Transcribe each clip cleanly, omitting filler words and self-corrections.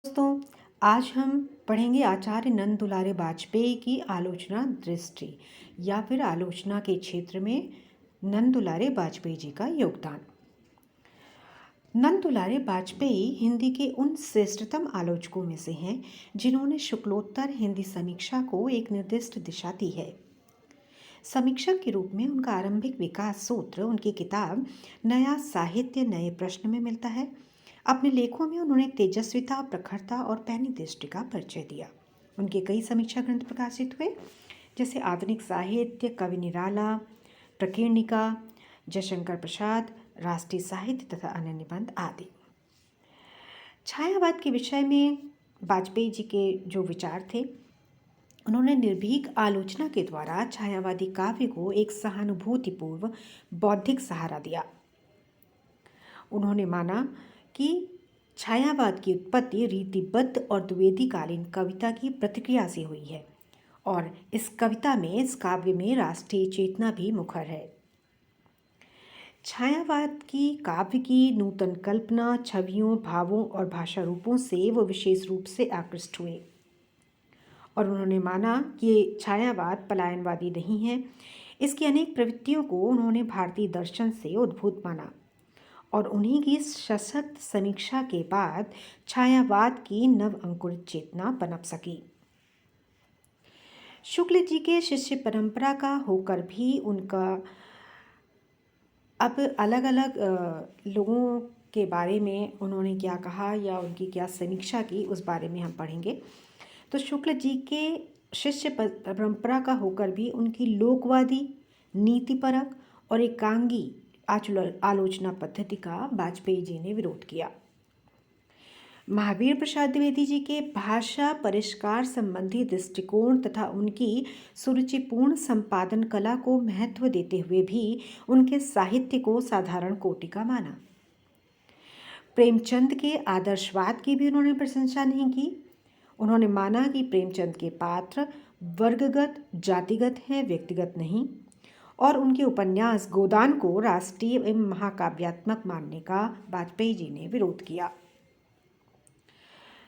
दोस्तों, आज हम पढ़ेंगे आचार्य नंद दुलारे वाजपेयी की आलोचना दृष्टि या फिर आलोचना के क्षेत्र में नंद दुलारे वाजपेयी जी का योगदान। नंद दुलारे वाजपेयी हिंदी के उन श्रेष्ठतम आलोचकों में से हैं जिन्होंने शुक्लोत्तर हिंदी समीक्षा को एक निर्दिष्ट दिशा दी है। समीक्षक के रूप में उनका आरंभिक विकास सूत्र उनकी किताब नया साहित्य नए प्रश्न में मिलता है। अपने लेखों में उन्होंने तेजस्विता, प्रखरता और पैनी दृष्टि का परिचय दिया। उनके कई समीक्षा ग्रंथ प्रकाशित हुए, जैसे आधुनिक साहित्य, कवि निराला, प्रकीर्णिका, जयशंकर प्रसाद, राष्ट्रीय साहित्य तथा अन्य निबंध आदि। छायावाद के विषय में वाजपेयी जी के जो विचार थे, उन्होंने निर्भीक आलोचना के द्वारा छायावादी काव्य को एक सहानुभूतिपूर्व बौद्धिक सहारा दिया। उन्होंने माना कि छायावाद की उत्पत्ति रीतिबद्ध और द्विवेदीकालीन कविता की प्रतिक्रिया से हुई है और इस काव्य में राष्ट्रीय चेतना भी मुखर है। छायावाद की काव्य की नूतन कल्पना, छवियों, भावों और भाषा रूपों से वो विशेष रूप से आकृष्ट हुए और उन्होंने माना कि छायावाद पलायनवादी नहीं है। इसकी अनेक प्रवृत्तियों को उन्होंने भारतीय दर्शन से उद्भूत माना और उन्हीं की सशक्त समीक्षा के बाद छायावाद की नव अंकुरित चेतना पनप सकी। शुक्ल जी के शिष्य परंपरा का होकर भी उनका अब अलग अलग लोगों के बारे में उन्होंने क्या कहा या उनकी क्या समीक्षा की, उस बारे में हम पढ़ेंगे। तो शुक्ल जी के शिष्य परंपरा का होकर भी उनकी लोकवादी, नीतिपरक और एकांगी आलोचना पद्धति का वाजपेयी जी ने विरोध किया। महावीर प्रसाद द्विवेदी जी के भाषा परिष्कार संबंधी दृष्टिकोण तथा उनकी सुरुचिपूर्ण संपादन कला को महत्व देते हुए भी उनके साहित्य को साधारण कोटि का माना। प्रेमचंद के आदर्शवाद की भी उन्होंने प्रशंसा नहीं की। उन्होंने माना कि प्रेमचंद के पात्र वर्गगत, जातिगत हैं, व्यक्तिगत नहीं, और उनके उपन्यास गोदान को राष्ट्रीय एवं महाकाव्यात्मक मानने का वाजपेयी जी ने विरोध किया।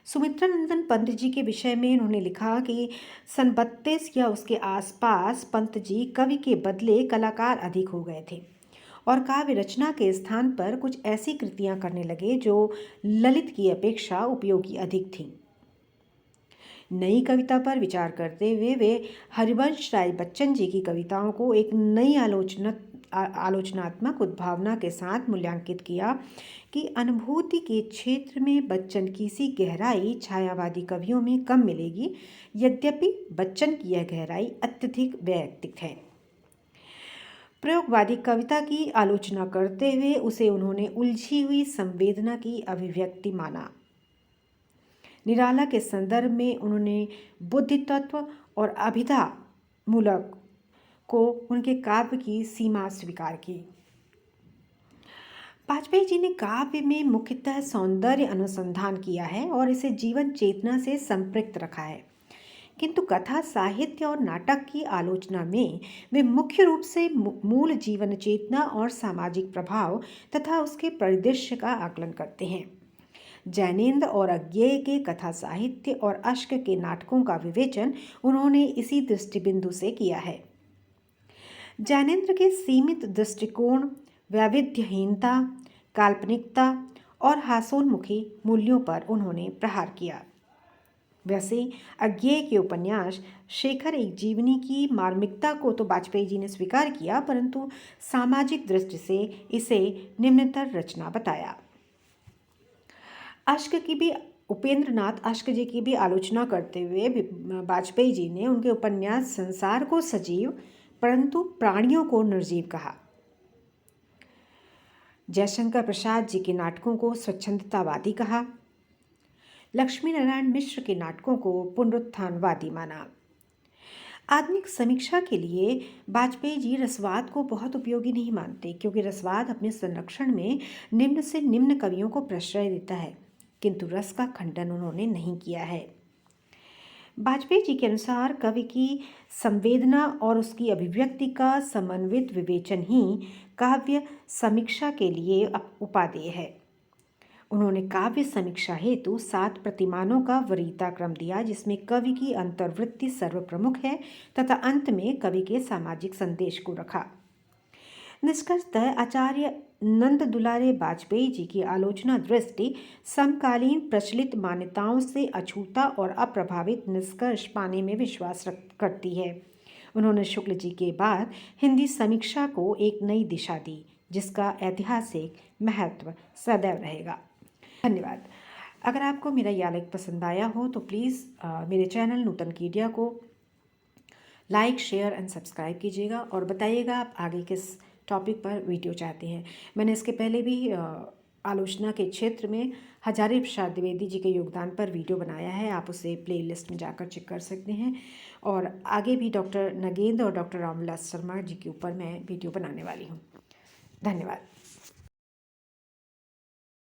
सुमित्रा नंदन पंत जी के विषय में उन्होंने लिखा कि सन 32 या उसके आसपास पंत जी कवि के बदले कलाकार अधिक हो गए थे और काव्य रचना के स्थान पर कुछ ऐसी कृतियां करने लगे जो ललित की अपेक्षा उपयोगी अधिक थीं। नई कविता पर विचार करते हुए वे हरिवंश राय बच्चन जी की कविताओं को एक नई आलोचनात्मक उद्भावना के साथ मूल्यांकित किया कि अनुभूति के क्षेत्र में बच्चन की सी गहराई छायावादी कवियों में कम मिलेगी, यद्यपि बच्चन की यह गहराई अत्यधिक वैयक्तिक है। प्रयोगवादी कविता की आलोचना करते हुए उसे उन्होंने उलझी हुई संवेदना की अभिव्यक्ति माना। निराला के संदर्भ में उन्होंने बुद्धि तत्व और अभिधा मूलक को उनके काव्य की सीमा स्वीकार की। वाजपेयी जी ने काव्य में मुख्यतः सौंदर्य अनुसंधान किया है और इसे जीवन चेतना से संपृक्त रखा है, किंतु कथा साहित्य और नाटक की आलोचना में वे मुख्य रूप से मूल जीवन चेतना और सामाजिक प्रभाव तथा उसके परिदृश्य का आकलन करते हैं। जैनेन्द्र और अज्ञेय के कथा साहित्य और अश्क के नाटकों का विवेचन उन्होंने इसी दृष्टिबिंदु से किया है। जैनेन्द्र के सीमित दृष्टिकोण, वैविध्यहीनता, काल्पनिकता और हास्योन्मुखी मूल्यों पर उन्होंने प्रहार किया। वैसे अज्ञेय के उपन्यास शेखर एक जीवनी की मार्मिकता को तो वाजपेयी जी ने स्वीकार किया, परंतु सामाजिक दृष्टि से इसे निम्नतर रचना बताया। अश्क की भी उपेंद्र नाथ अश्क जी की भी आलोचना करते हुए वाजपेयी जी ने उनके उपन्यास संसार को सजीव परंतु प्राणियों को निर्जीव कहा। जयशंकर प्रसाद जी के नाटकों को स्वच्छंदतावादी कहा। लक्ष्मी नारायण मिश्र के नाटकों को पुनरुत्थानवादी माना। आधुनिक समीक्षा के लिए वाजपेयी जी रसवाद को बहुत उपयोगी नहीं मानते, क्योंकि रसवाद अपने संरक्षण में निम्न से निम्न कवियों को प्रश्रय देता है, किंतु रस का खंडन उन्होंने नहीं किया है। वाजपेयी जी के अनुसार कवि की संवेदना और उसकी अभिव्यक्ति का समन्वित विवेचन ही काव्य समीक्षा के लिए उपादेय है। उन्होंने काव्य समीक्षा हेतु 7 प्रतिमानों का वरीयता क्रम दिया, जिसमें कवि की अंतर्वृत्ति सर्वप्रमुख है तथा अंत में कवि के सामाजिक संदेश को रखा। निष्कर्षतः आचार्य नंद दुलारे वाजपेयी जी की आलोचना दृष्टि समकालीन प्रचलित मान्यताओं से अछूता और अप्रभावित निष्कर्ष पाने में विश्वास करती है। उन्होंने शुक्ल जी के बाद हिंदी समीक्षा को एक नई दिशा दी, जिसका ऐतिहासिक महत्व सदैव रहेगा। धन्यवाद। अगर आपको मेरा ये आलेख पसंद आया हो तो प्लीज़ मेरे चैनल नूतन कीडिया को लाइक, शेयर एंड सब्सक्राइब कीजिएगा और बताइएगा आप आगे किस टॉपिक पर वीडियो चाहते हैं। मैंने इसके पहले भी आलोचना के क्षेत्र में हजारी प्रसाद द्विवेदी जी के योगदान पर वीडियो बनाया है, आप उसे प्लेलिस्ट में जाकर चेक कर सकते हैं। और आगे भी डॉक्टर नगेंद्र और डॉक्टर रामविलास शर्मा जी के ऊपर मैं वीडियो बनाने वाली हूँ। धन्यवाद।